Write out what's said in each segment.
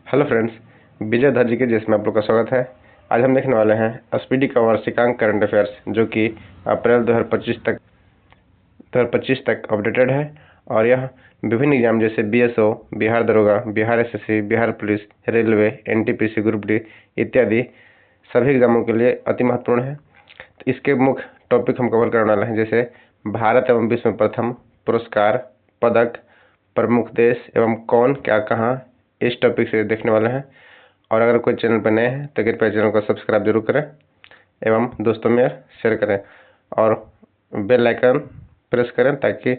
Hello friends, विजय धर जी के जिसमें आप लोग का स्वागत है। आज हम देखने वाले हैं एसपीडी का वार्षिकांक करंट अफेयर्स, जो कि अप्रैल 2025 तक अपडेटेड है। और यह विभिन्न एग्जाम जैसे बीएसओ, बिहार दरोगा, Bihar SSC, Bihar police, railway, NTPC group D इत्यादि सभी एग्जामों के लिए अति महत्वपूर्ण है। तो इसके मुख्य टॉपिक हम कवर करने वाले हैं, जैसे भारत एवं विश्व में प्रथम, पुरस्कार, पदक, प्रमुख देश एवं कौन क्या कहाँ, इस टॉपिक से देखने वाले हैं। और अगर कोई चैनल पर नए हैं तो कृपया चैनल को सब्सक्राइब जरूर करें एवं दोस्तों में शेयर करें और बेल आइकन प्रेस करें, ताकि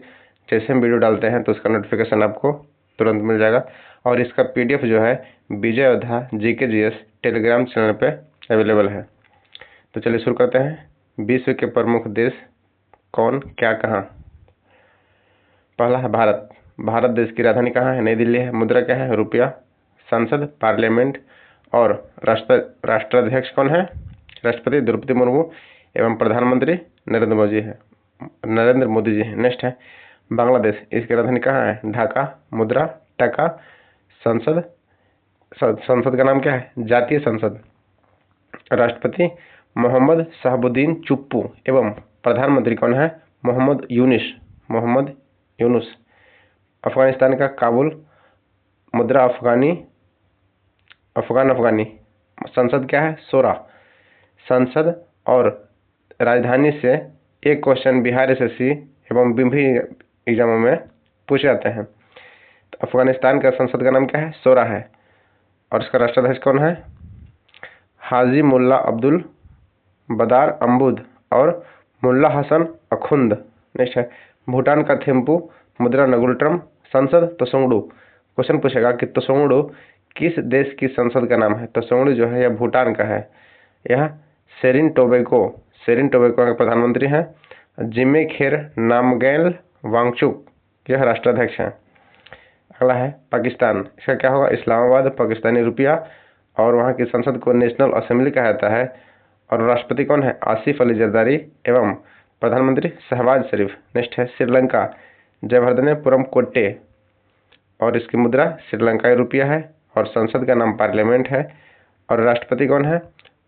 जैसे हम वीडियो डालते हैं तो उसका नोटिफिकेशन आपको तुरंत मिल जाएगा। और इसका पीडीएफ जो है विजय अयोध्या GK/GS टेलीग्राम चैनल पे अवेलेबल है। तो चलिए शुरू करते हैं। विश्व के प्रमुख देश कौन क्या कहाँ। पहला है भारत। भारत देश की राजधानी कहाँ है? नई दिल्ली है। मुद्रा क्या है? रुपया। संसद, पार्लियामेंट और राष्ट्राध्यक्ष कौन है? राष्ट्रपति द्रौपदी मुर्मू एवं प्रधानमंत्री नरेंद्र मोदी जी है। नेक्स्ट है बांग्लादेश। इसकी राजधानी कहाँ है? ढाका। मुद्रा टका। संसद का नाम क्या है? जातीय संसद। राष्ट्रपति मोहम्मद शहाबुद्दीन चुप्पू एवं प्रधानमंत्री कौन है? मोहम्मद यूनुस। अफगानिस्तान का काबुल। मुद्रा अफगानी। संसद क्या है? शोरा। संसद और राजधानी से एक क्वेश्चन बिहार एसएससी एवं विभिन्न एग्जामों में पूछे जाते हैं। तो अफगानिस्तान का संसद का नाम क्या है? शोरा है। और इसका राष्ट्राध्यक्ष कौन है? हाजी मुल्ला अब्दुल बदार अम्बुद और मुल्ला हसन अखुंद। नेक्स्ट है भूटान का थिम्पू। मुद्रा नगुल्ट्रम। संसद तसोंगडू। क्वेश्चन पूछेगा कि तसोंगडू किस देश की संसद का नाम है? तसोंगडू जो है यह भूटान का है। यह सेरिन टोबैगो के प्रधानमंत्री हैं। जिम्मे खेर नामगैल वांगचुक यह राष्ट्राध्यक्ष हैं। अगला है पाकिस्तान। इसका क्या होगा? इस्लामाबाद। पाकिस्तानी रुपया। और वहाँ की संसद को नेशनल असेंबली कहा जाता है। और राष्ट्रपति कौन है? आसिफ अली जरदारी एवं प्रधानमंत्री शहबाज शरीफ। नेक्स्ट है श्रीलंका। जयवर्धनेपुरम कोट्टे और इसकी मुद्रा श्रीलंकाई रुपया है। और संसद का नाम पार्लियामेंट है। और राष्ट्रपति कौन है?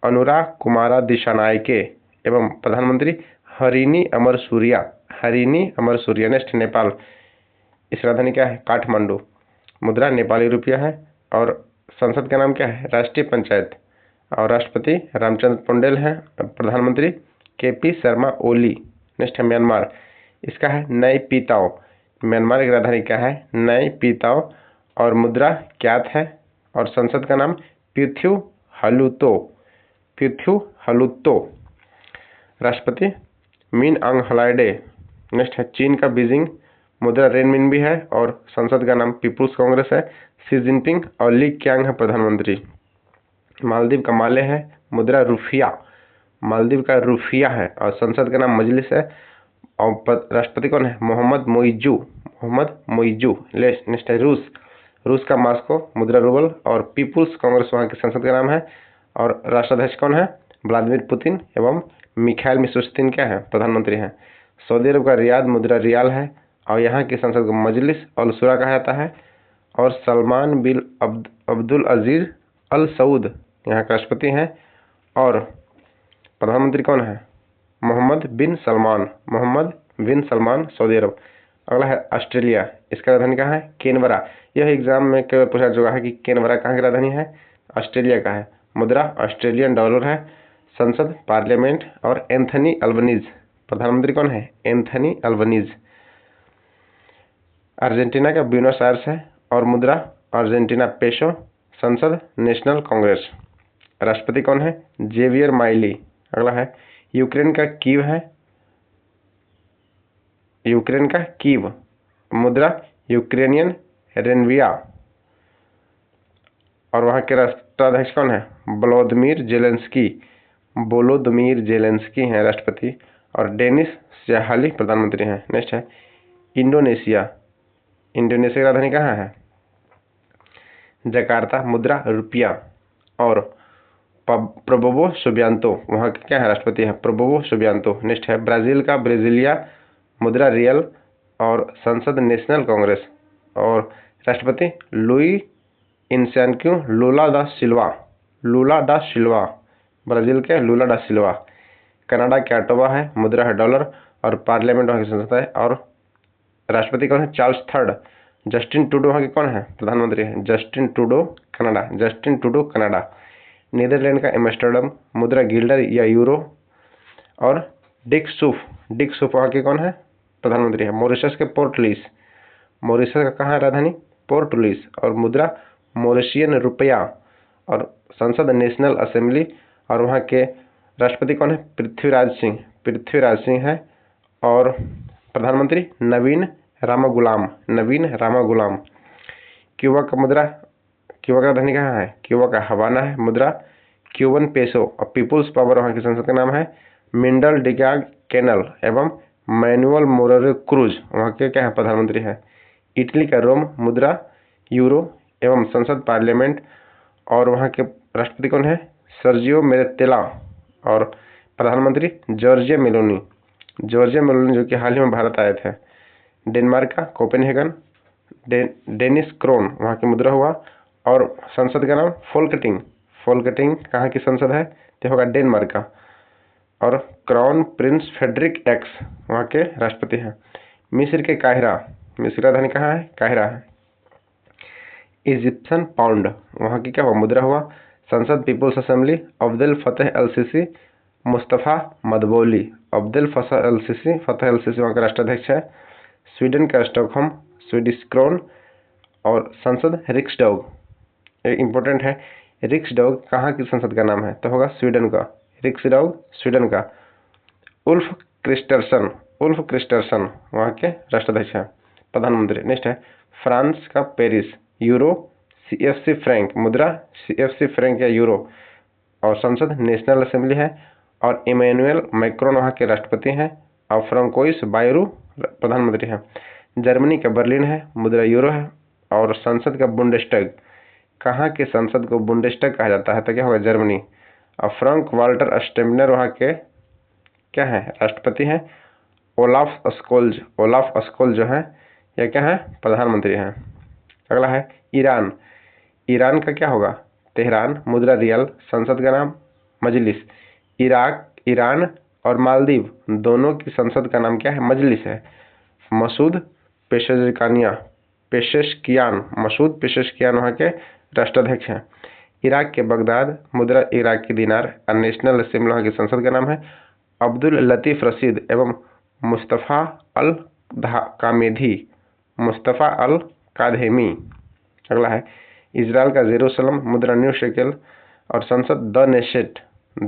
अनुराग कुमारा दिशानायके एवं प्रधानमंत्री हरिनी अमर सूर्या। नेक्स्ट नेपाल। इस राजधानी क्या है? काठमांडू। मुद्रा नेपाली रुपया है। और संसद का नाम क्या है? राष्ट्रीय पंचायत। और राष्ट्रपति रामचंद्र पौडेल हैं। प्रधानमंत्री KP शर्मा ओली। नेक्स्ट है म्यांमार। इसका है नई पीताओ। म्यांमार की राजधानी क्या है? नई पीताओ। और मुद्रा क्यात है। और संसद का नाम प्यूथ्यू हलुत्तो। राष्ट्रपति मिन आंग हलाइडे। नेक्स्ट है चीन का बीजिंग। मुद्रा रेनमिनबी है। और संसद का नाम पीपुल्स कांग्रेस है। शी जिनपिंग और ली क्यांग है प्रधानमंत्री। मालदीव का माले है। मुद्रा रुफिया। मालदीव का रुफिया है। और संसद का नाम मजलिस है। और राष्ट्रपति कौन है? मोहम्मद मोइजू। नेक्स्ट है रूस का मास्को। मुद्रा रूबल। और पीपुल्स कांग्रेस वहाँ की संसद का नाम है। और राष्ट्राध्यक्ष कौन है? व्लादिमीर पुतिन एवं मिखाइल मिशुस्तिन क्या है? प्रधानमंत्री हैं। सऊदी अरब का रियाद। मुद्रा रियाल है। और यहाँ की संसद को मजलिस अल शुरा कहा जाता है। और सलमान बिन अब्दुल अजीज अल सऊद यहाँ के राष्ट्रपति हैं। और प्रधानमंत्री कौन है? मोहम्मद बिन सलमान सऊदी अरब। अगला है ऑस्ट्रेलिया। इसका राजधानी कहाँ है? कैनबरा। यह एग्जाम में केवल पूछा चुका है कि कैनबरा कहाँ की राजधानी है? ऑस्ट्रेलिया का है। मुद्रा ऑस्ट्रेलियन डॉलर है। संसद पार्लियामेंट। और एंथनी अल्बनीज। प्रधानमंत्री कौन है? Anthony Albanese. अर्जेंटीना का ब्यूनस आयर्स है। और मुद्रा अर्जेंटीना पेसो। संसद नेशनल कांग्रेस। राष्ट्रपति कौन है? Javier Milei. अगला है यूक्रेन का कीव है। मुद्रा यूक्रेनियन रेनविया। और वहाँ के राष्ट्राध्यक्ष कौन है? वोलोदिमीर जेलेंस्की हैं राष्ट्रपति। और डेनिस शाहली प्रधानमंत्री हैं। नेक्स्ट है इंडोनेशिया की राजधानी कहाँ है? जकार्ता। मुद्रा रुपया। और प्रबोवो सुबियांतो वहाँ के क्या है? राष्ट्रपति है प्रबोवो सुबियांतो। नेक्स्ट है ब्राजील का ब्राजिलिया। मुद्रा रियल। और संसद नेशनल कांग्रेस। और राष्ट्रपति लुई इंसेंक्यू लूला दा सिल्वा, लूला दा सिल्वा, ब्राजील के लूला डा सिल्वा। कनाडा के ऑटोवा है, मुद्रा है डॉलर और पार्लियामेंट वहाँ की संसद है। और राष्ट्रपति कौन है? Charles third. जस्टिन ट्रूडो वहाँ के कौन है? प्रधानमंत्री है। Justin Trudeau Canada, Justin Trudeau Canada. Netherland का एम्स्टर्डम, मुद्रा गिल्डर या यूरो। और डिक सूफ वहाँ के कौन है? प्रधानमंत्री है। मॉरिशस के पोर्ट लुइस, मॉरिशस का कहाँ है राजधानी? Port Louis. और मुद्रा मॉरिशियन रुपया। और संसद नेशनल असेंबली। और वहाँ के राष्ट्रपति कौन है? पृथ्वीराज सिंह है। और प्रधानमंत्री नवीन रामागुलाम। क्यूबा का राजधानी कहाँ है? क्यूबा का हवाना है। मुद्रा क्यूबन पेसो। और पीपुल्स पावर वहाँ की संसद का नाम है मिंडल डिगाग कैनल एवं मैनुअल मोरेरो क्रूज वहाँ के क्या है? प्रधानमंत्री है। इटली का रोम, मुद्रा यूरो एवं संसद पार्लियामेंट। और वहाँ के राष्ट्रपति कौन है? सर्जियो मेरेतेला। और प्रधानमंत्री जॉर्जिया मेलोनी जो कि हाल ही में भारत आए थे। डेनमार्क का कोपेनहेगन, डेनिस क्रोन वहाँ की मुद्रा हुआ। और संसद का नाम फोल्कटिंग कहाँ की संसद है? तो होगा डेनमार्क का। और क्राउन प्रिंस फेडरिक एक्स वहाँ के राष्ट्रपति हैं। मिस्र के काहिरा, मिस्र का राजधानी कहाँ है? काहिरा है। इजिप्शियन पाउंड वहाँ की क्या हुआ? मुद्रा हुआ। संसद पीपुल्स असेंबली अब्देल फतेह अल सीसी, मुस्तफ़ा मदबोली। अब्देल फतेह अल सीसी वहाँ का राष्ट्राध्यक्ष है। स्वीडन का स्टॉकहोम, स्वीडिश क्रोन। और संसद रिक्सडॉग, इम्पोर्टेंट है। रिक्सडॉग कहाँ की संसद का नाम है? तो होगा स्वीडन का। रिक्सडॉग स्वीडन का। उल्फ क्रिस्टर्सन वहाँ के राष्ट्राध्यक्ष हैं। प्रधानमंत्री नेक्स्ट है फ्रांस का पेरिस, यूरो CFC फ्रैंक, मुद्रा CFC फ्रैंक या यूरो। और संसद नेशनल असेंबली है। और इमैनुअल मैक्रोन वहाँ के राष्ट्रपति हैं। और फ्रांकोइस बायरू प्रधानमंत्री हैं। जर्मनी का बर्लिन है, मुद्रा यूरो है। और संसद का बुंडेस्टैग, कहाँ के संसद को बुंडेस्टैग कहा जाता है? तो क्या होगा? जर्मनी। और फ्रैंक वाल्टर स्टेमनर वहाँ के क्या है? राष्ट्रपति हैं। ओलाफ अस्कोल्ज जो है यह क्या है? प्रधानमंत्री हैं। अगला है ईरान का क्या होगा? तेहरान, मुद्रा रियल। संसद का नाम मजलिस। ईरान और मालदीव दोनों की संसद का नाम क्या है? मजलिस है। मसूद पेशेशकियान वहाँ के राष्ट्राध्यक्ष हैं। इराक के बगदाद, मुद्रा इराक की दिनार। और नेशनल असेंबली वहाँ की संसद का नाम है अब्दुल लतीफ रशीद एवं मुस्तफ़ा अल कादेमी। अगला है इजराइल का जेरूसलम, मुद्रा न्यू शेकेल। और संसद द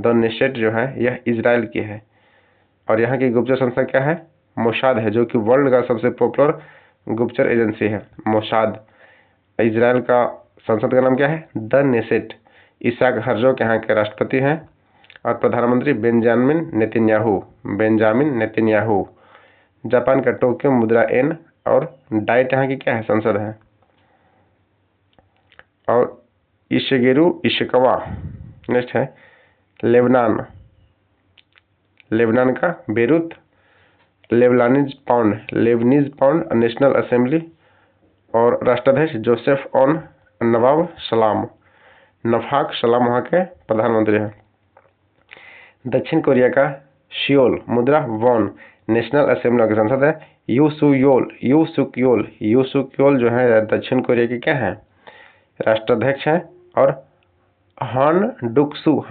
नेशेट जो है यह इजराइल की है। और यहाँ की गुप्तचर संस्था क्या है? मोसाद है, जो कि वर्ल्ड का सबसे पॉपुलर गुप्तचर एजेंसी है, मोसाद। इजराइल का संसद का नाम क्या है? द नेशेट। इसाक हर्जोग यहाँ के राष्ट्रपति हैं। और प्रधानमंत्री बेंजामिन नेतन्याहू। जापान का टोक्यो, मुद्रा एन। और डाइट यहाँ की क्या है? संसद है। और इशिकावा नेक्स्ट है लेबनान का Beirut, Lebanese pound national assembly. और राष्ट्राध्यक्ष जोसेफ ऑन नफाक सलाम वहाँ के प्रधानमंत्री हैं। दक्षिण कोरिया का सियोल, मुद्रा वॉन। नेशनल असेंबली की संसद है यू सुक योल जो है दक्षिण कोरिया के क्या है? राष्ट्राध्यक्ष हैं। और हान डुक्सू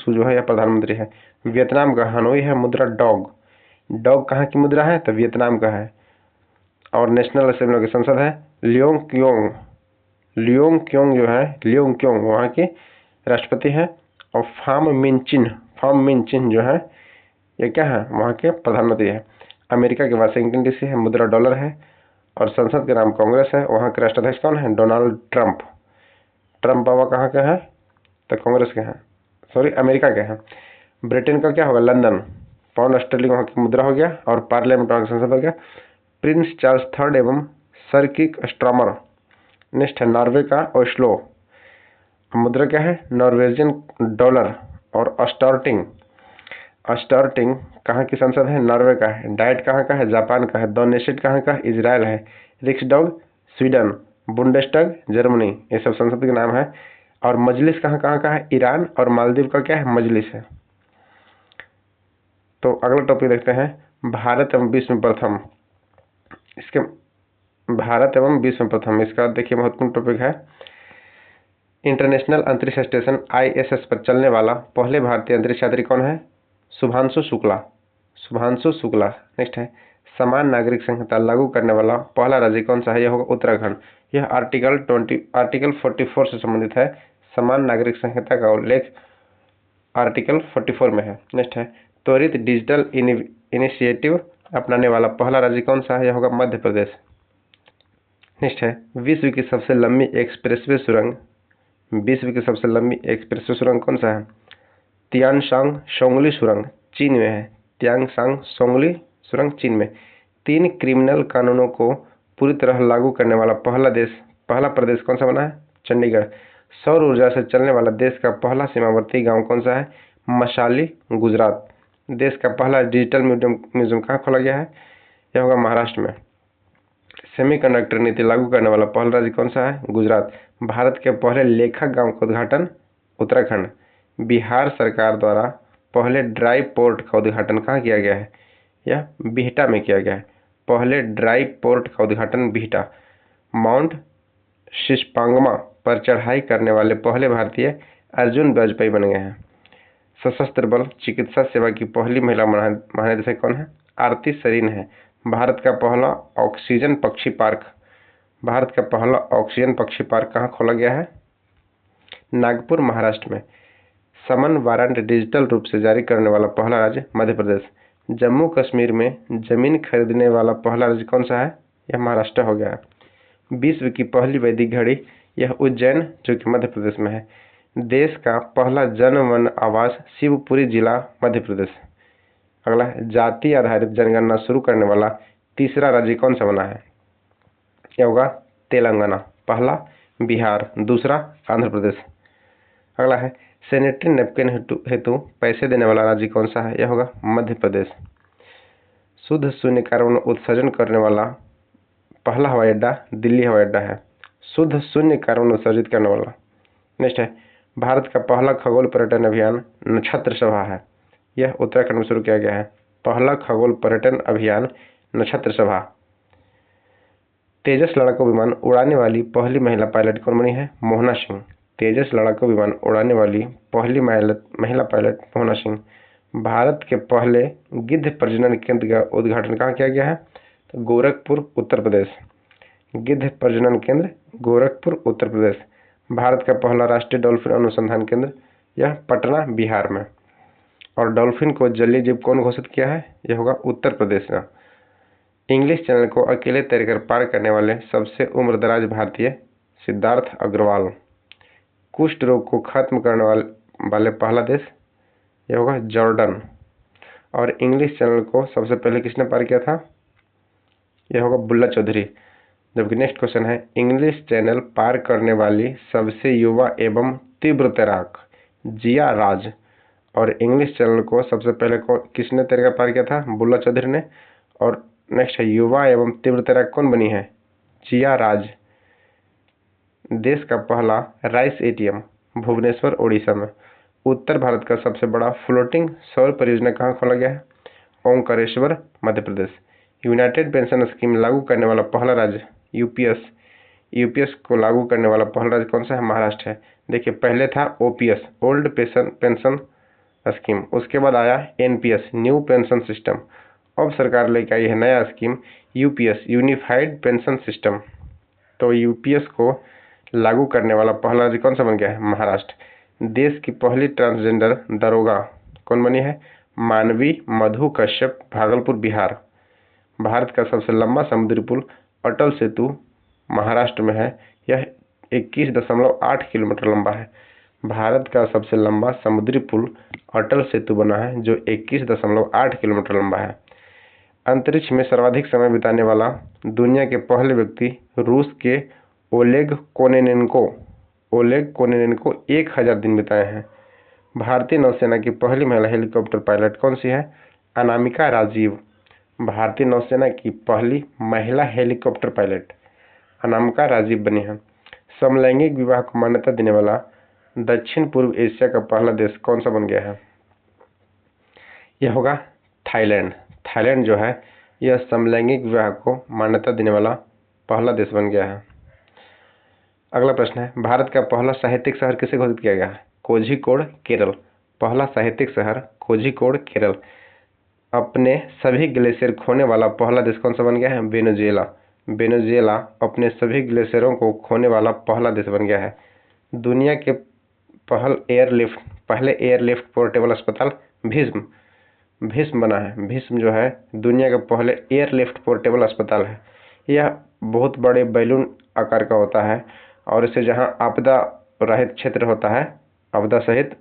जो है यह प्रधानमंत्री है। वियतनाम का हनोई है, मुद्रा डॉग कहाँ की मुद्रा है? तो वियतनाम का है। और नेशनल असेंबली की संसद है लियोंग क्योंग वहाँ के राष्ट्रपति हैं। और फार्म मिनचिन जो है ये क्या है? वहाँ के प्रधानमंत्री है। अमेरिका के वाशिंगटन DC है, मुद्रा डॉलर है। और संसद के नाम कांग्रेस है। वहाँ के राष्ट्राध्यक्ष कौन है? डोनाल्ड ट्रंप बाबा कहाँ के हैं? तो कांग्रेस के हैं, अमेरिका के हैं। ब्रिटेन का क्या होगा? लंदन। पाउंड स्टर्लिंग वहाँ की मुद्रा हो गया। और पार्लियामेंट वहाँ की संसद हो गया। प्रिंस चार्ल्स थर्ड एवं सर किक स्ट्रॉमर। नेक्स्ट है नॉर्वे का ओस्लो, मुद्रा क्या है? Norwegian dollar. और अस्टार्टिंग कहाँ की संसद है? नॉर्वे का है। डाइट कहाँ का है? जापान का है। द नेशेट कहाँ का? इजराइल है। रिक्सडॉग स्वीडन। बुंडेस्टग जर्मनी, ये सब संसद के नाम है। और मजलिस कहाँ कहाँ का है? ईरान और मालदीव का क्या है? मजलिस है। तो अगला टॉपिक देखते हैं, भारत एवं विश्व में प्रथम। इसके भारत एवं विश्व में प्रथम, इसका देखिए महत्वपूर्ण टॉपिक है, इंटरनेशनल अंतरिक्ष स्टेशन ISS पर चलने वाला पहले भारतीय अंतरिक्ष यात्री कौन है? शुभांशु शुक्ला। शुभांशु शुक्ला। नेक्स्ट है, समान नागरिक संहिता लागू करने वाला पहला राज्य कौन सा है? यह होगा उत्तराखंड। यह आर्टिकल 44 से संबंधित है। समान नागरिक संहिता का उल्लेख आर्टिकल 44 में है। नेक्स्ट है, त्वरित डिजिटल इनिशिएटिव अपनाने वाला पहला राज्य कौन सा है? यह होगा मध्य प्रदेश। नेक्स्ट है, विश्व की सबसे लंबी एक्सप्रेसवे सुरंग, विश्व की सबसे लंबी एक्सप्रेसवे सुरंग कौन सा है? तियानशांग सोंगली सुरंग, चीन में है। तियानशांग सोंगली सुरंग चीन में। 3 क्रिमिनल कानूनों को पूरी तरह लागू करने वाला पहला प्रदेश कौन सा बना है? चंडीगढ़। सौर ऊर्जा से चलने वाला देश का पहला सीमावर्ती गांव कौन सा है? मशाली, गुजरात। देश का पहला डिजिटल म्यूजियम कहाँ खोला गया है? यह होगा महाराष्ट्र में। सेमीकंडक्टर नीति लागू करने वाला पहला राज्य कौन सा है? गुजरात। भारत के पहले लेखक गांव का उद्घाटन उत्तराखंड। बिहार सरकार द्वारा पहले ड्राई पोर्ट का उद्घाटन कहाँ किया गया है? यह बिहटा में किया गया है। पहले ड्राई पोर्ट का उद्घाटन बिहटा। माउंट शिशपांगमा पर चढ़ाई करने वाले पहले भारतीय अर्जुन वाजपेयी बन गए हैं। सशस्त्र बल चिकित्सा सेवा की पहली महिला महानिदेशक कौन है? आरती सरीन है। भारत का पहला ऑक्सीजन पक्षी पार्क कहाँ खोला गया है? नागपुर, महाराष्ट्र में। समन वारंट डिजिटल रूप से जारी करने वाला पहला राज्य मध्य प्रदेश। जम्मू कश्मीर में जमीन खरीदने वाला पहला राज्य कौन सा है? यह महाराष्ट्र हो गया है। विश्व की पहली वैदिक घड़ी, यह उज्जैन जो कि मध्य प्रदेश में है। देश का पहला जन वन आवास शिवपुरी जिला, मध्य प्रदेश। अगला है, जाति आधारित जनगणना शुरू करने वाला तीसरा राज्य कौन सा बना है? यह होगा तेलंगाना। पहला बिहार, दूसरा आंध्र प्रदेश। अगला है, सैनिटरी नैपकिन हेतु पैसे देने वाला राज्य कौन सा है? यह होगा मध्य प्रदेश। शुद्ध शून्य कार्बन उत्सर्जन करने वाला पहला हवाई अड्डा दिल्ली हवाई अड्डा है। शुद्ध शून्य कार्बन उत्सर्जित करने वाला। नेक्स्ट है, भारत का पहला खगोल पर्यटन अभियान नक्षत्र सभा है। यह उत्तराखंड में शुरू किया गया है। पहला खगोल पर्यटन अभियान नक्षत्र सभा। तेजस लड़ाकू विमान उड़ाने वाली पहली महिला पायलट कौन बनी है? मोहना सिंह। तेजस लड़ाकू विमान उड़ाने वाली पहली महिला पायलट मोहना सिंह। भारत के पहले गिद्ध प्रजनन केंद्र का उद्घाटन कहाँ किया गया है? तो गोरखपुर, उत्तर प्रदेश। गिद्ध प्रजनन केंद्र गोरखपुर, उत्तर प्रदेश। भारत का पहला राष्ट्रीय डॉल्फिन अनुसंधान केंद्र, यह पटना, बिहार में। और डॉल्फिन को जलीय जीव कौन घोषित किया है? यह होगा उत्तर प्रदेश में। इंग्लिश चैनल को अकेले तैरकर पार करने वाले सबसे उम्रदराज भारतीय सिद्धार्थ अग्रवाल। कुष्ठ रोग को खत्म करने वाले पहला देश, यह होगा जॉर्डन। और इंग्लिश चैनल को सबसे पहले किसने पार किया था? यह होगा बुल्ला चौधरी। जबकि नेक्स्ट क्वेश्चन है, इंग्लिश चैनल पार करने वाली सबसे युवा एवं तीव्र तैराक जिया राज। और इंग्लिश चैनल को सबसे पहले किसने तैरकर पार किया था? बुल्ला चौधरी ने। और नेक्स्ट है, युवा एवं तीव्र तैराक कौन बनी है? जिया राज। देश का पहला राइस ATM भुवनेश्वर, ओडिशा में। उत्तर भारत का सबसे बड़ा फ्लोटिंग सौर परियोजना कहाँ खोला गया है? Omkareshwar, Madhya Pradesh. United pension scheme लागू करने वाला पहला राज्य यूपीएस को लागू करने वाला पहला राज्य कौन सा है? महाराष्ट्र है। देखिए, पहले था OPS ओल्ड पेंशन स्कीम, उसके बाद आया NPS न्यू पेंशन सिस्टम। अब सरकार लेके आई है नया scheme UPS unified pension system. तो UPS को लागू करने वाला पहला राज्य कौन सा बन गया है? महाराष्ट्र। देश की पहली ट्रांसजेंडर दरोगा कौन बनी है? मानवी मधु कश्यप, भागलपुर, बिहार। भारत का सबसे लंबा समुद्री पुल अटल सेतु महाराष्ट्र में है। यह 21.8 किलोमीटर लंबा है। भारत का सबसे लंबा समुद्री पुल अटल सेतु बना है जो 21.8 किलोमीटर लंबा है। अंतरिक्ष में सर्वाधिक समय बिताने वाला दुनिया के पहले व्यक्ति रूस के ओलेग कोनेनेंको 1000 दिन बिताए हैं। भारतीय नौसेना की पहली महिला हेलीकॉप्टर पायलट कौन सी है? अनामिका राजीव। भारतीय नौसेना की पहली महिला हेलीकॉप्टर पायलट अनामिका राजीव बनी है। समलैंगिक विवाह को मान्यता देने वाला दक्षिण पूर्व एशिया का पहला देश कौन सा बन गया है? यह होगा थाईलैंड। थाईलैंड जो है यह समलैंगिक विवाह को मान्यता देने वाला पहला देश बन गया है। अगला प्रश्न है, भारत का पहला साहित्यिक शहर किसे घोषित किया गया है? कोझिकोड, केरल। पहला साहित्यिक शहर कोझिकोड, केरल। अपने सभी ग्लेशियर खोने वाला पहला देश कौन सा बन गया है? वेनेजुएला। वेनेजुएला अपने सभी ग्लेशियरों को खोने वाला पहला देश बन गया है। दुनिया के पहले एयरलिफ्ट पोर्टेबल अस्पताल भीष्म बना है। भीष्म जो है दुनिया का पहले एयरलिफ्ट पोर्टेबल अस्पताल है। यह बहुत बड़े बैलून आकार का होता है और इसे जहां आपदा रहित क्षेत्र होता है, आपदा सहित,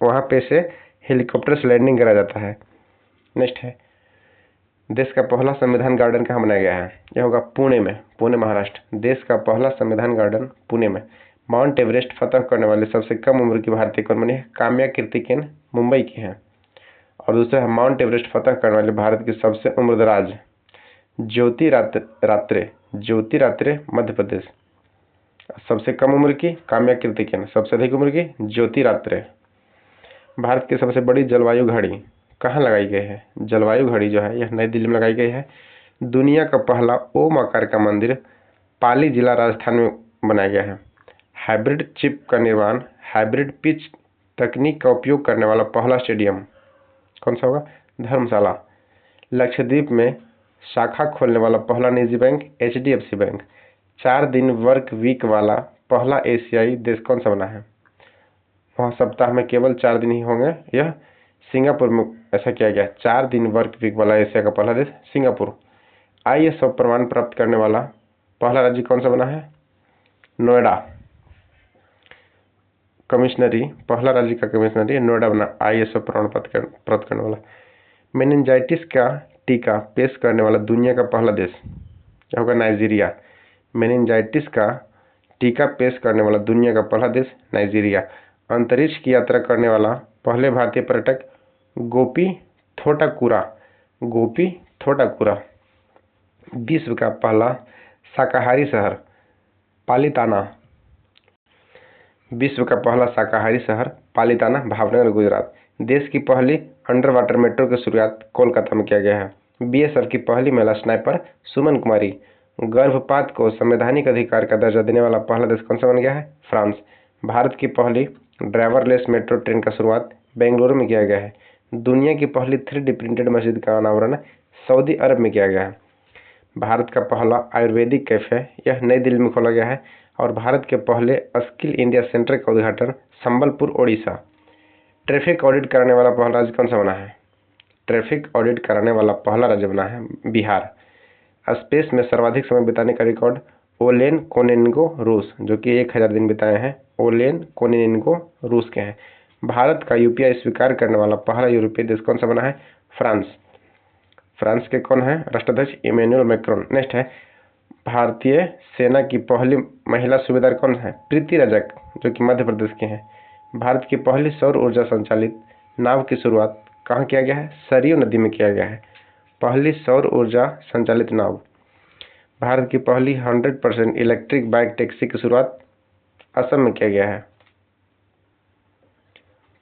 वहां पे से हेलीकॉप्टर से लैंडिंग करा जाता है। नेक्स्ट है, देश का पहला संविधान गार्डन कहाँ बनाया गया है? यह होगा पुणे में, पुणे महाराष्ट्र। देश का पहला संविधान गार्डन पुणे में। माउंट एवरेस्ट फतह करने वाले सबसे कम उम्र की भारतीय कौन बनी है? काम्या कीर्तिकेन मुंबई की है। और दूसरा है, माउंट एवरेस्ट फतह करने वाले भारत की सबसे उम्रदराज ज्योति रात्रे मध्य प्रदेश। सबसे कम उम्र की काम्या कीर्तिकेन, सबसे अधिक उम्र की ज्योति रात्रे। भारत की सबसे बड़ी जलवायु घड़ी कहाँ लगाई गई है? जलवायु घड़ी जो है यह नई दिल्ली में लगाई गई है। दुनिया का पहला ओम आकार का मंदिर पाली जिला राजस्थान में बनाया गया है। हाइब्रिड चिप का निर्माण, हाइब्रिड पिच तकनीक का उपयोग करने वाला पहला स्टेडियम कौन सा होगा? धर्मशाला। लक्षद्वीप में शाखा खोलने वाला पहला निजी बैंक HDFC बैंक। 4 दिन वर्क वीक वाला पहला एशियाई देश कौन सा बना है? वहाँ सप्ताह में केवल 4 दिन ही होंगे। यह सिंगापुर में ऐसा किया गया। 4 दिन वर्क वीक वाला एशिया का पहला देश सिंगापुर। ISO प्रमाण प्राप्त करने वाला पहला राज्य कौन सा बना है? नोएडा। कमिश्नरी, पहला राज्य का कमिश्नरी नोएडा बना ISO प्रमाण प्राप्त करने वाला। मेनिंजाइटिस का टीका पेश करने वाला दुनिया का पहला देश क्या होगा? नाइजीरिया। मेनिंजाइटिस का टीका पेश करने वाला दुनिया का पहला देश नाइजीरिया। अंतरिक्ष की यात्रा करने वाला पहले भारतीय पर्यटक गोपी थोटाकुरा। विश्व का पहला शाकाहारी शहर पालिताना। विश्व का पहला शाकाहारी शहर पालिताना, भावनगर, गुजरात। देश की पहली अंडर वाटर मेट्रो की शुरुआत कोलकाता में किया गया है। BSF की पहली महिला स्नाइपर सुमन कुमारी। गर्भपात को संवैधानिक अधिकार का दर्जा देने वाला पहला देश कौन सा बन गया है? फ्रांस। भारत की पहली ड्राइवरलेस मेट्रो ट्रेन का शुरुआत बेंगलुरु में किया गया है। दुनिया की पहली 3D प्रिंटेड मस्जिद का अनावरण सऊदी अरब में किया गया है। भारत का पहला आयुर्वेदिक कैफे यह नई दिल्ली में खोला गया है। और भारत के पहले स्किल इंडिया सेंटर का उद्घाटन संबलपुर, ओडिशा। ट्रैफिक ऑडिट कराने वाला पहला राज्य कौन सा बना है? ट्रैफिक ऑडिट कराने वाला पहला राज्य बना है बिहार। स्पेस में सर्वाधिक समय बिताने का रिकॉर्ड ओलेन कोनेन्को रूस, जो कि 1000 दिन बिताए हैं। ओलेन कोनेन्को रूस के हैं। भारत का UPI स्वीकार करने वाला पहला यूरोपीय देश कौन सा बना है? फ्रांस। फ्रांस के कौन है राष्ट्राध्यक्ष? Emmanuel Macron. नेक्स्ट है, भारतीय सेना की पहली महिला सूबेदार कौन है? प्रीति रजक, जो कि मध्य प्रदेश के हैं। भारत की पहली सौर ऊर्जा संचालित नाव की शुरुआत कहाँ किया गया है? सरयू नदी में किया गया है। पहली सौर ऊर्जा संचालित नाव। भारत की पहली 100% इलेक्ट्रिक बाइक टैक्सी की शुरुआत असम में किया गया है।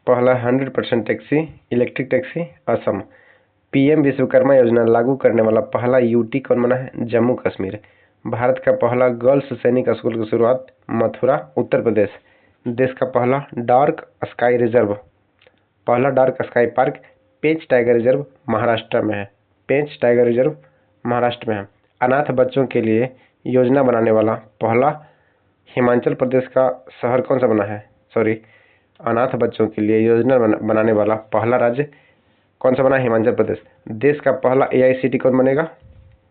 पहला 100% electric taxi Assam. PM Vishwakarma योजना लागू करने वाला पहला UT कौन बना है? जम्मू कश्मीर। भारत का पहला गर्ल्स सैनिक स्कूल की शुरुआत मथुरा, उत्तर प्रदेश। देश का पहला डार्क स्काई पार्क पेंच टाइगर रिजर्व महाराष्ट्र में है। पेंच टाइगर रिजर्व महाराष्ट्र में है। अनाथ बच्चों के लिए योजना बनाने वाला पहला हिमाचल प्रदेश का शहर कौन सा बना है? अनाथ बच्चों के लिए योजना बनाने वाला पहला राज्य कौन सा बना? हिमाचल प्रदेश। देश का पहला AICT कौन बनेगा?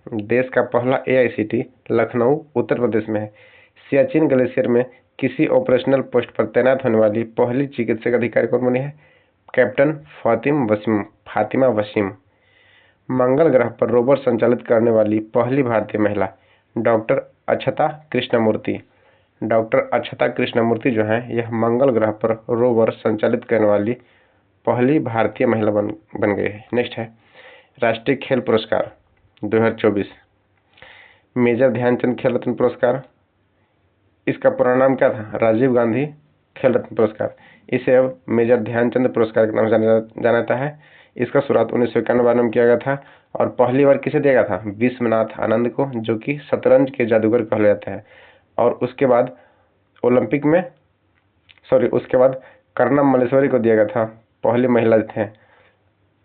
देश का पहला AICT लखनऊ, उत्तर प्रदेश में है। सियाचिन ग्लेशियर में किसी ऑपरेशनल पोस्ट पर तैनात होने वाली पहली चिकित्सक अधिकारी कौन बनी है? कैप्टन फातिमा वसीम। मंगल ग्रह पर रोवर संचालित करने वाली पहली भारतीय महिला डॉक्टर अक्षता कृष्णमूर्ति। डॉक्टर अक्षता कृष्णमूर्ति जो है यह मंगल ग्रह पर रोवर संचालित करने वाली पहली भारतीय महिला बन गई है। नेक्स्ट है, राष्ट्रीय खेल पुरस्कार 2024। मेजर ध्यानचंद खेल रत्न पुरस्कार, इसका पूरा नाम क्या था? राजीव गांधी खेल रत्न पुरस्कार। इसे अब मेजर ध्यानचंद पुरस्कार के नाम से जाना जाता है। इसका शुरुआत 1991 में किया गया था और पहली बार किसे दिया गया था? विश्वनाथ आनंद को, जो कि शतरंज के जादूगर कहा जाते हैं। और उसके बाद ओलंपिक में उसके बाद कर्णम मल्लेश्वरी को दिया गया था, पहली महिला थे।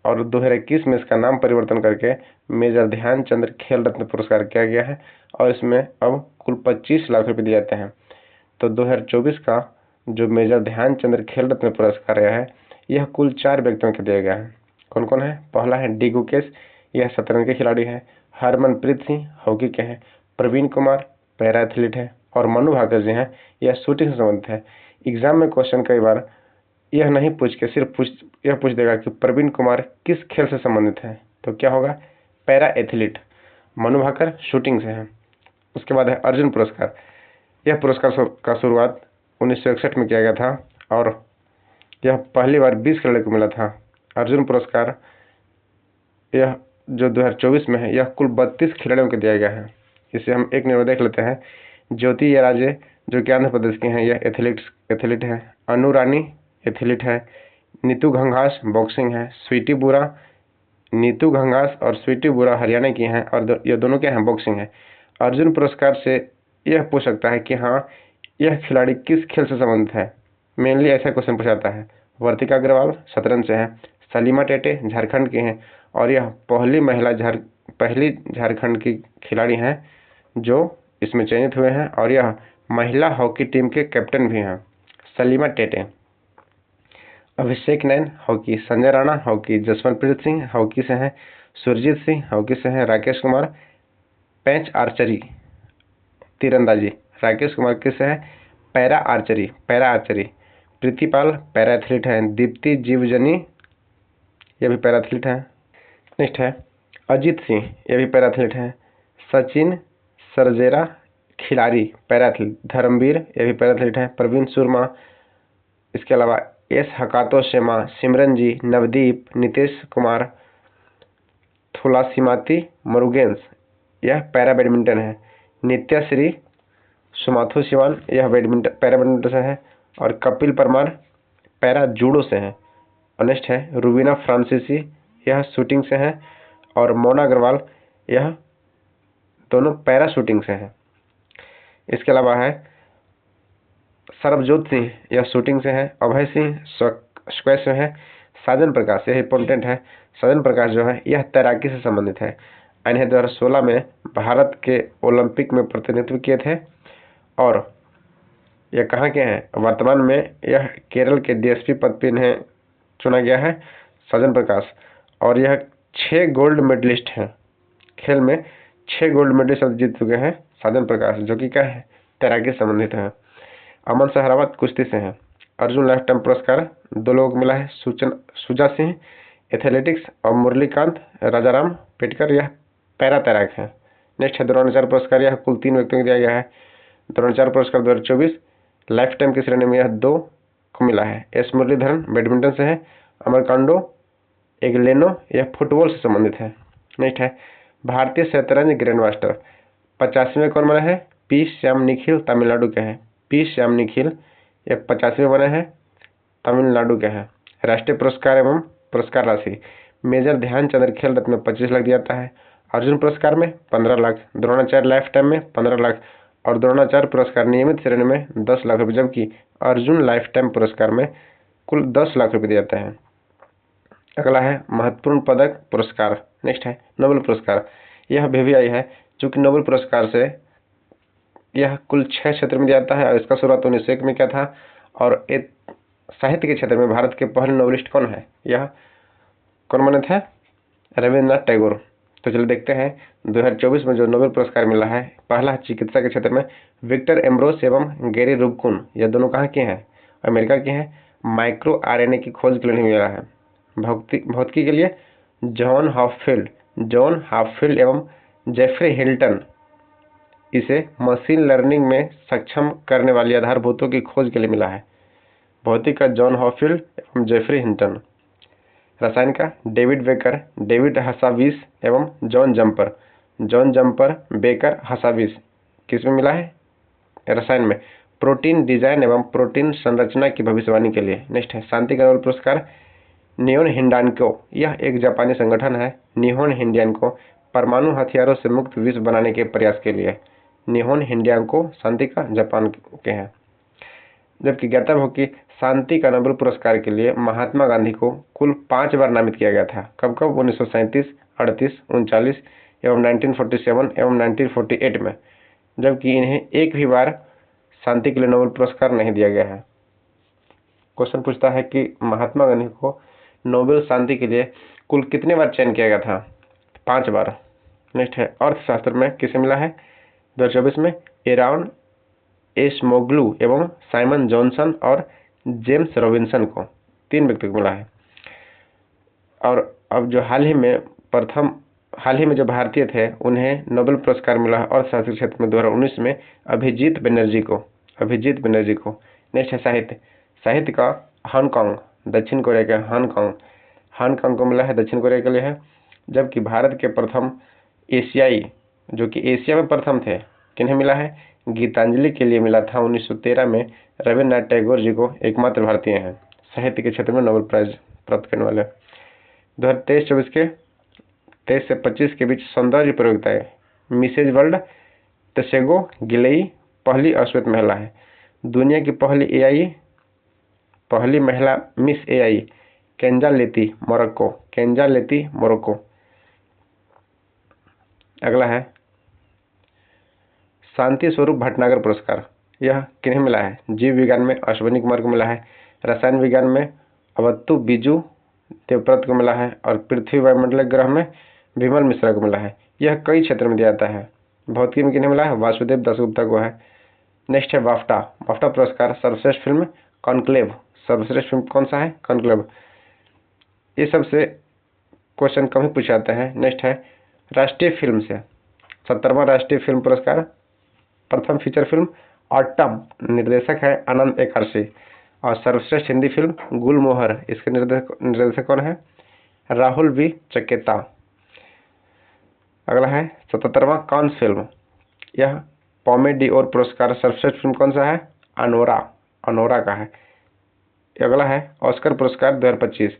और 2021 में इसका नाम परिवर्तन करके मेजर ध्यानचंद खेल रत्न पुरस्कार किया गया है और इसमें अब कुल 25 लाख रुपए दिए जाते हैं। तो 2024 का जो मेजर ध्यानचंद खेल रत्न पुरस्कार है, यह कुल 4 व्यक्तियों को दिया गया है। कौन कौन है? पहला है डी गुकेश, यह शतरंज के खिलाड़ी हैं। हरमनप्रीत सिंह हॉकी के हैं। प्रवीण कुमार पैरा एथलीट है। और मनु भाकर जी हैं, यह शूटिंग से संबंधित है। एग्जाम में क्वेश्चन कई बार यह नहीं पूछ के सिर्फ यह पूछ देगा कि प्रवीण कुमार किस खेल से संबंधित है, तो क्या होगा? Para athlete. Manu Bhaker shooting से है। उसके बाद है अर्जुन पुरस्कार। यह पुरस्कार का शुरुआत 1961 में किया गया था और यह पहली बार 20 खिलाड़ियों को मिला था। अर्जुन पुरस्कार यह जो 2024 में है, यह कुल 32 खिलाड़ियों को दिया गया है। इसे हम एक नजर देख लेते हैं। ज्योति राजे जो कि आंध्र प्रदेश की हैं, यह एथलीट है। अनु रानी एथलीट है। नीतू घंघास बॉक्सिंग है। स्वीटी बुरा, नीतू घंघास और स्वीटी बुरा हरियाणा की हैं और ये दोनों क्या हैं? बॉक्सिंग है। अर्जुन पुरस्कार से यह पूछ सकता है कि हाँ, यह खिलाड़ी किस खेल से संबंधित है। मेनली ऐसा क्वेश्चन पूछाता है। वर्तिका अग्रवाल शतरंज से है। सलीमा टेटे झारखंड की हैं और यह पहली झारखंड की खिलाड़ी हैं जो इसमें चयनित हुए हैं और यह महिला हॉकी टीम के कैप्टन भी हैं, Salima Tete. Abhishek Nain hockey, Sanjay Rana hockey, Jaswantpreet Singh hockey से हैं, सुरजीत सिंह हॉकी से हैं, राकेश कुमार पैंच आर्चरी तीरंदाजी, राकेश कुमार किससे है? Para archery. Preetipal para athlete हैं। दीप्ति जीवजनी यह भी पैरा एथलीट है। नेक्स्ट है अजीत सिंह, यह भी पैरा एथलीट है। सचिन सरजेरा खिलाड़ी पैरा एथलीट। धर्मवीर यह भी पैरा एथलीट है। प्रवीण सुरमा, इसके अलावा एस हकातो शेमा, सिमरन जी, नवदीप, नितेश कुमार, थुलासीमाती मरुगेंस, यह पैरा बैडमिंटन है। नित्याश्री सुमाथु शिवान, यह पैरा बैडमिंटन से है। और कपिल परमार पैरा जूडो से है। और नेक्स्ट है रुबीना फ्रांसीसी, यह शूटिंग से है। और मोना अग्रवाल, यह दोनों पैरा शूटिंग से है। इसके अलावा है सरबजोत सिंह, यह शूटिंग से है। अभय सिंह स्क्वैश से है। साजन प्रकाश, यह इंपॉर्टेंट है। साजन प्रकाश जो है यह तैराकी से संबंधित है। इन्हें 2016 में भारत के ओलंपिक में प्रतिनिधित्व किए थे और यह कहाँ के हैं? वर्तमान में यह केरल के डीएसपी पद पर इन्हें चुना गया है, साजन प्रकाश। और यह 6 गोल्ड मेडलिस्ट हैं। खेल में 6 गोल्ड मेडलिस्ट जीत चुके हैं साजन प्रकाश, जो कि क्या है? तैराकी से संबंधित है। अमन सहरावत कुश्ती से हैं। अर्जुन लाइफ टाइम पुरस्कार 2 लोगों को मिला है, सुजा सिंह एथलेटिक्स और मुरलीकांत राजाराम पेटकर, यह पैरा तैराक है। नेक्स्ट है द्रोणाचार्य पुरस्कार, यह कुल 3 व्यक्तियों को दिया गया है। द्रोणाचार्य पुरस्कार 2024 लाइफ टाइम की श्रेणी में यह 2 को मिला है। एस मुरलीधरन बैडमिंटन से है। अमरकांडो एगलेनो, यह फुटबॉल से संबंधित है। नेक्स्ट है भारतीय शतरंज ग्रैंड मास्टर 85वें कौन बने हैं? पी श्याम निखिल तमिलनाडु के हैं। पी श्याम निखिल यह 85वें बने हैं, तमिलनाडु के हैं। राष्ट्रीय पुरस्कार एवं पुरस्कार राशि मेजर ध्यानचंद खेल रत्न में 25 लाख दिया जाता है। अर्जुन पुरस्कार में 15 लाख, द्रोणाचार्य लाइफ टाइम में 15 लाख और द्रोणाचार्य पुरस्कार नियमित श्रेणी में 10 लाख रुपये, जबकि अर्जुन लाइफ टाइम पुरस्कार में कुल 10 लाख रुपये दिए जाते हैं। अगला है महत्वपूर्ण पदक पुरस्कार। नेक्स्ट है नोबेल पुरस्कार, यह VVI है, जो कि नोबेल पुरस्कार से यह कुल 6 क्षेत्र में दिया जाता है और इसका शुरुआत 1901 में किया था। और एक साहित्य के क्षेत्र में भारत के पहले नोबेलिस्ट कौन है? यह कौन बने थे? रविन्द्रनाथ टैगोर। तो चलिए देखते हैं 2024 में जो नोबेल पुरस्कार मिला है। पहला चिकित्सा के क्षेत्र में विक्टर एम्ब्रोस एवं गैरी रूबकुन, यह दोनों कहाँ के हैं? अमेरिका के हैं। माइक्रो RNA की खोज के लिए मिला है। भौतिकी के लिए जॉन हाफील्ड एवं जेफरी हिल्टन, इसे मशीन लर्निंग में सक्षम करने वाली आधारभूतों की खोज के लिए मिला है। भौतिक का जॉन हॉफील्ड एवं जेफरी हिल्टन। रसायन का डेविड बेकर, डेविड हसाविस एवं John jumper. John jumper baker Hassabis किस में मिला है? रसायन में। प्रोटीन डिजाइन एवं प्रोटीन संरचना की भविष्यवाणी के लिए। नेक्स्ट है शांति का नोबेल पुरस्कार निहोन हिंडाल्को, यह एक जापानी संगठन है। निहोन हिंडाल्को परमाणु हथियारों से मुक्त विश्व बनाने के प्रयास के लिए। निहोन हिंडाल्को शांति का जापान के हैं। जबकि ज्ञातव्य हो कि शांति का नोबेल पुरस्कार के लिए महात्मा गांधी को कुल 5 बार नामित किया गया था। कब कब? 1937, 38, 39 एवं 1947 एवं 1948 में। जबकि इन्हें एक भी बार शांति के लिए नोबेल पुरस्कार नहीं दिया गया है। क्वेश्चन पूछता है कि महात्मा गांधी को नोबेल शांति के लिए कुल कितने बार चयन किया गया था? 5 बार। नेक्स्ट है अर्थशास्त्र में किसे मिला है? 2024 में एराउन एशमोग्लू एवं साइमन जॉनसन और जेम्स रॉबिन्सन को 3 व्यक्ति को मिला है। और अब जो हाल ही में जो भारतीय थे उन्हें नोबेल पुरस्कार मिला है अर्थशास्त्र क्षेत्र में 2019 में अभिजीत बनर्जी को। नेक्स्ट है साहित्य का हांगकांग, दक्षिण कोरिया के हांगकांग को मिला है, दक्षिण कोरिया के लिए है। जबकि भारत के प्रथम एशियाई जो कि एशिया में प्रथम थे किन्हें मिला है? गीतांजलि के लिए मिला था 1913 में रविन्द्रनाथ टैगोर जी को, एकमात्र भारतीय हैं साहित्य के क्षेत्र में नोबेल प्राइज प्राप्त करने वाले। 2023-24 के 23 से 25 के बीच सौंदर्य प्रतियोगिताएं मिसेज वर्ल्ड तसेगो गिलई पहली अश्वेत महिला है। दुनिया की पहली महिला मिस एआई केंजा लेती मोरक्को। अगला है शांति स्वरूप भटनागर पुरस्कार, यह किन्हें मिला है? जीव विज्ञान में अश्विनी कुमार को मिला है, रसायन विज्ञान में अवत्तु बिजू देवव्रत को मिला है और पृथ्वी वायुमंडलीय ग्रह में विमल मिश्रा को मिला है। यह कई क्षेत्र में दिया जाता है। भौतिकी में किन्हें मिला है? वासुदेव दासगुप्ता को है। नेक्स्ट है बाफ्टा पुरस्कार सर्वश्रेष्ठ फिल्म कॉन्क्लेव, सर्वश्रेष्ठ फिल्म कौन सा है? कॉन्क्लेव। ये सबसे क्वेश्चन कम ही पूछे जाते हैं। नेक्स्ट है राष्ट्रीय फिल्म से 70वां राष्ट्रीय फिल्म पुरस्कार प्रथम फीचर फिल्म ऑटम, निर्देशक है आनंद एकादशी। और सर्वश्रेष्ठ हिंदी फिल्म गुलमोहर, इसके निर्देशक कौन है? राहुल बी चकेता। अगला है 77वां कांस फिल्म, यह पॉमे डी ओर पुरस्कार सर्वश्रेष्ठ फिल्म कौन सा है? अनोरा का है। अगला है ऑस्कर पुरस्कार 2025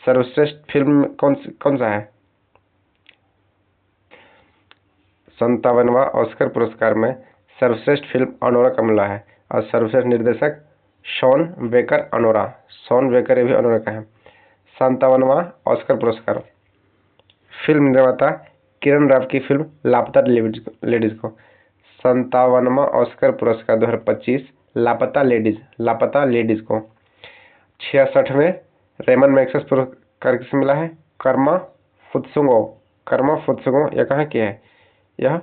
सर्वश्रेष्ठ फिल्म कौन सा है? 57वां ऑस्कर पुरस्कार में सर्वश्रेष्ठ फिल्म अनोरा का मिला है और सर्वश्रेष्ठ निर्देशक शॉन बेकर ये भी अनोरा का है। 57वां ऑस्कर पुरस्कार फिल्म निर्माता किरण राव की फिल्म लापता लेडीज को। 57वां ऑस्कर पुरस्कार 2025 लापता लेडीज को। 66वें रेमन मैग्सेस पुरस्कार किसे मिला है? कर्मा फुत्सुंगो यह कहाँ की है? यह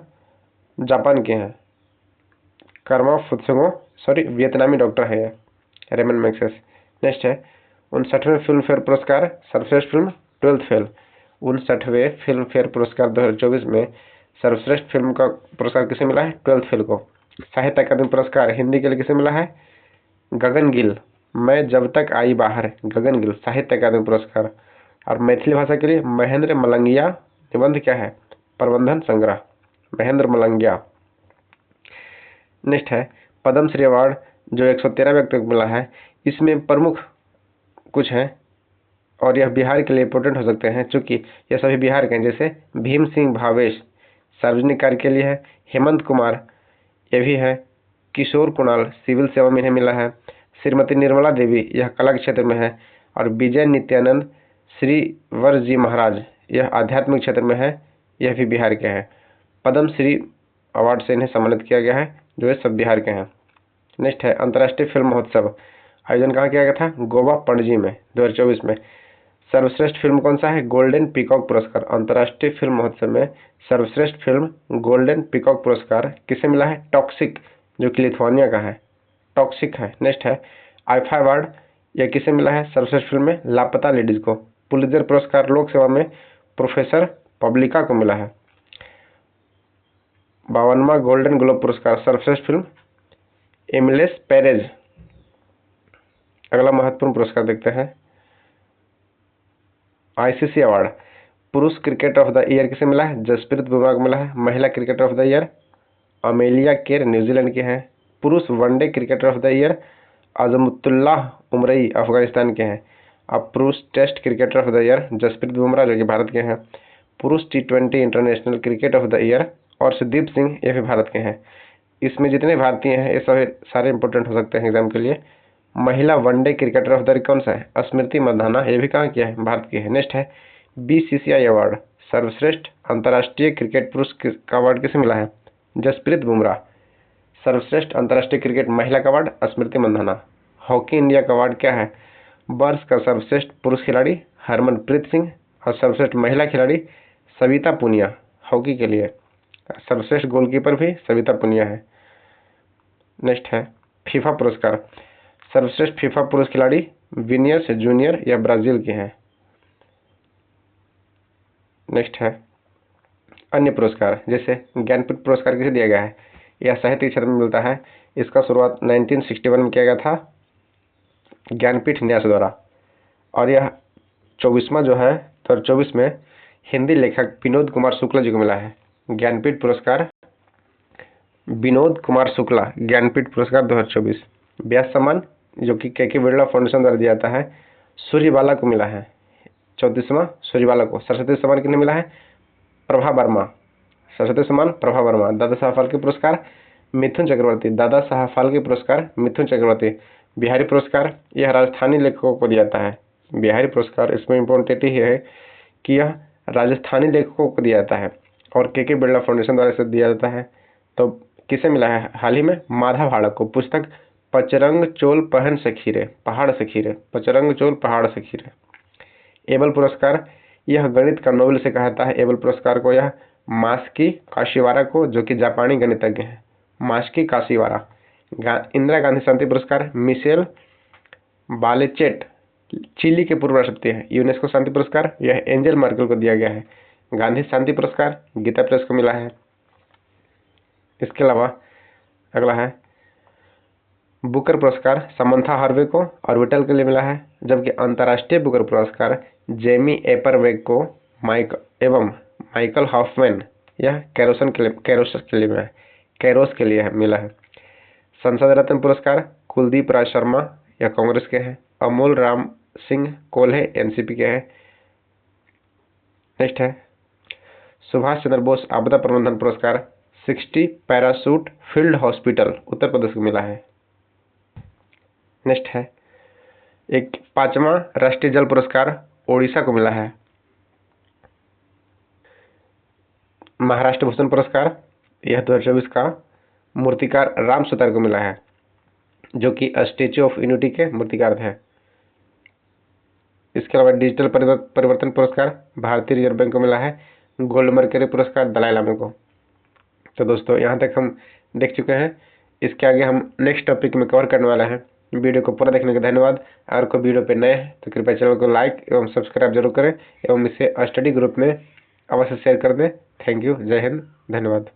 जापान के हैं। वियतनामी डॉक्टर है यह रेमन मैग्सेस। नेक्स्ट है 59वें फिल्म फेयर पुरस्कार सर्वश्रेष्ठ फिल्म 12th फेल। 59वें फिल्म फेयर पुरस्कार 2024 में सर्वश्रेष्ठ फिल्म का पुरस्कार किसे मिला है? 12th फेल को। साहित्य अकादमी पुरस्कार हिंदी के लिए किसे मिला है? गगनगिल, मैं जब तक आई बाहर, गगनगिल साहित्य अकादमी पुरस्कार। और मैथिली भाषा के लिए महेंद्र मलंगिया निबंध क्या है? प्रबंधन संग्रह, महेंद्र मलंगिया। नेक्स्ट है पद्मश्री अवार्ड जो 113 व्यक्तियों को मिला है। इसमें प्रमुख कुछ हैं और यह बिहार के लिए इंपॉर्टेंट हो सकते हैं क्योंकि यह सभी बिहार के हैं। जैसे भीम सिंह भावेश सार्वजनिक कार्य के लिए है, हेमंत कुमार ये भी है, किशोर कुणाल सिविल सेवा में इन्हें मिला है, श्रीमती निर्मला देवी यह कला के क्षेत्र में है और विजय नित्यानंद श्रीवर जी महाराज यह आध्यात्मिक क्षेत्र में है, यह भी बिहार के हैं। पद्मश्री अवार्ड से इन्हें सम्मानित किया गया है जो ये सब बिहार के हैं। नेक्स्ट है अंतर्राष्ट्रीय फिल्म महोत्सव, आयोजन कहाँ किया गया था? गोवा पणजी में 2024 में। सर्वश्रेष्ठ फिल्म कौन सा है? गोल्डन पीकॉक पुरस्कार। अंतर्राष्ट्रीय फिल्म महोत्सव में सर्वश्रेष्ठ फिल्म गोल्डन पीकॉक पुरस्कार किसे मिला है? टॉक्सिक जो कि लिथुआनिया का है, टॉक्सिक है। नेक्स्ट है आईफा अवार्ड, यह किसे मिला है? सर्वश्रेष्ठ फिल्म में लापता लेडीज को। पुलित्जर पुरस्कार लोक सेवा में प्रोफेसर पब्लिका को मिला है। 52वां गोल्डन ग्लोब पुरस्कार सर्वश्रेष्ठ फिल्म एमिलेस पेरेज। अगला महत्वपूर्ण पुरस्कार देखते हैं आईसीसी अवार्ड, पुरुष क्रिकेटर ऑफ द ईयर किसे मिला है? जसप्रीत बुमराह को मिला है। महिला cricketer of the year Amelia Kerr New Zealand के हैं। पुरुष one day cricketer of the year Azmatullah Omarzai Afghanistan के हैं। अब पुरुष test cricketer of the year Jasprit Bumrah जो कि भारत के हैं। पुरुष T20 international cricket of the year और सुदीप सिंह ये भी भारत के हैं। इसमें जितने भारतीय हैं ये सभी सारे इंपॉर्टेंट हो सकते हैं एग्जाम के लिए। महिला one day cricketer of the year कौन सा है? स्मृति मंधाना, ये भी कहाँ की है? भारत की है। नेक्स्ट है BCCI अवार्ड सर्वश्रेष्ठ अंतर्राष्ट्रीय क्रिकेट पुरुष का अवार्ड किसे मिला है? जसप्रीत बुमराह। सर्वश्रेष्ठ अंतर्राष्ट्रीय क्रिकेट महिला का award Smriti Mandhana. Hockey India का अवार्ड क्या है? वर्ष का सर्वश्रेष्ठ पुरुष खिलाड़ी हरमनप्रीत सिंह और सर्वश्रेष्ठ महिला खिलाड़ी सविता पुनिया हॉकी के लिए। सर्वश्रेष्ठ गोलकीपर भी सविता पुनिया है। नेक्स्ट है फीफा पुरस्कार सर्वश्रेष्ठ फीफा पुरुष खिलाड़ी विनियर्स जूनियर या ब्राजील के हैं। नेक्स्ट है अन्य पुरस्कार जैसे ज्ञानपीठ पुरस्कार किसे दिया गया है? यह साहित्य क्षेत्र में मिलता है। इसका शुरुआत 1961 में किया गया था ज्ञानपीठ न्यास द्वारा और यह 24वां जो है 2024 में हिंदी लेखक विनोद कुमार शुक्ला जी को मिला है। ज्ञानपीठ पुरस्कार विनोद कुमार शुक्ला ज्ञानपीठ पुरस्कार 2024। व्यास सम्मान जो कि के बिरला फाउंडेशन द्वारा दिया जाता है सूर्यबाला को मिला है। 34वां सूर्यबाला को। सरस्वती सम्मान किन्हें मिला है? प्रभा वर्मा। सरस्वती सम्मान प्रभा वर्मा। दादा साहब फाल्के पुरस्कार मिथुन चक्रवर्ती। दादा साहब फाल्के पुरस्कार मिथुन चक्रवर्ती। बिहारी पुरस्कार यह राजस्थानी लेखकों को दिया जाता है। बिहारी पुरस्कार इसमें इम्पोर्टेंट ही है कि यह राजस्थानी लेखकों को दिया जाता है और के बिरला फाउंडेशन द्वारा इसे दिया जाता है। तो किसे मिला है हाल ही में? माधव हाड़क को। पुस्तक पचरंग चोल पहन से खीरे पहाड़ से खीरे। पचरंग चोल पहाड़ से खीरे। एबल पुरस्कार यह गणित का नोबेल से कहता है। एबल पुरस्कार को यह मास्की काशीवारा को जो कि जापानी गणितज्ञ हैं। मास्की काशीवारा। इंदिरा गांधी शांति पुरस्कार मिशेल बालेचेट चिली के पूर्व राष्ट्रपति हैं। यूनेस्को शांति पुरस्कार यह एंजल मार्केल को दिया गया है। गांधी शांति पुरस्कार गीता प्रेस को मिला है। इसके अलावा अगला है बुकर पुरस्कार समंथा हार्वे को ऑर्बिटल के लिए मिला है। जबकि अंतर्राष्ट्रीय बुकर पुरस्कार जेमी एपरवेग को माइकल हॉफमैन यह कैरोस के लिए मिला है। संसद रत्न पुरस्कार कुलदीप राज शर्मा यह कांग्रेस के हैं। अमोल राम सिंह कोल्हे एनसीपी के हैं। नेक्स्ट है सुभाष चंद्र बोस आपदा प्रबंधन पुरस्कार 60 parachute field hospital Uttar Pradesh को मिला है। नेक्स्ट है एक 5वां राष्ट्रीय जल पुरस्कार ओडिशा को मिला है। महाराष्ट्र भूषण पुरस्कार यह 2024 का मूर्तिकार राम सुतार को मिला है जो कि स्टैच्यू ऑफ यूनिटी के मूर्तिकार थे। इसके अलावा डिजिटल परिवर्तन पुरस्कार भारतीय रिजर्व बैंक को मिला है। गोल्ड मर्करी पुरस्कार दलाई लामा को। तो दोस्तों यहाँ तक हम देख चुके हैं। इसके आगे हम नेक्स्ट टॉपिक में कवर करने वाले हैं। वीडियो को पूरा देखने का धन्यवाद। अगर कोई वीडियो पे नए हैं तो कृपया चैनल को लाइक एवं सब्सक्राइब जरूर करें एवं इसे स्टडी ग्रुप में अवश्य शेयर कर दें। Thank you. जय हिंद। धन्यवाद।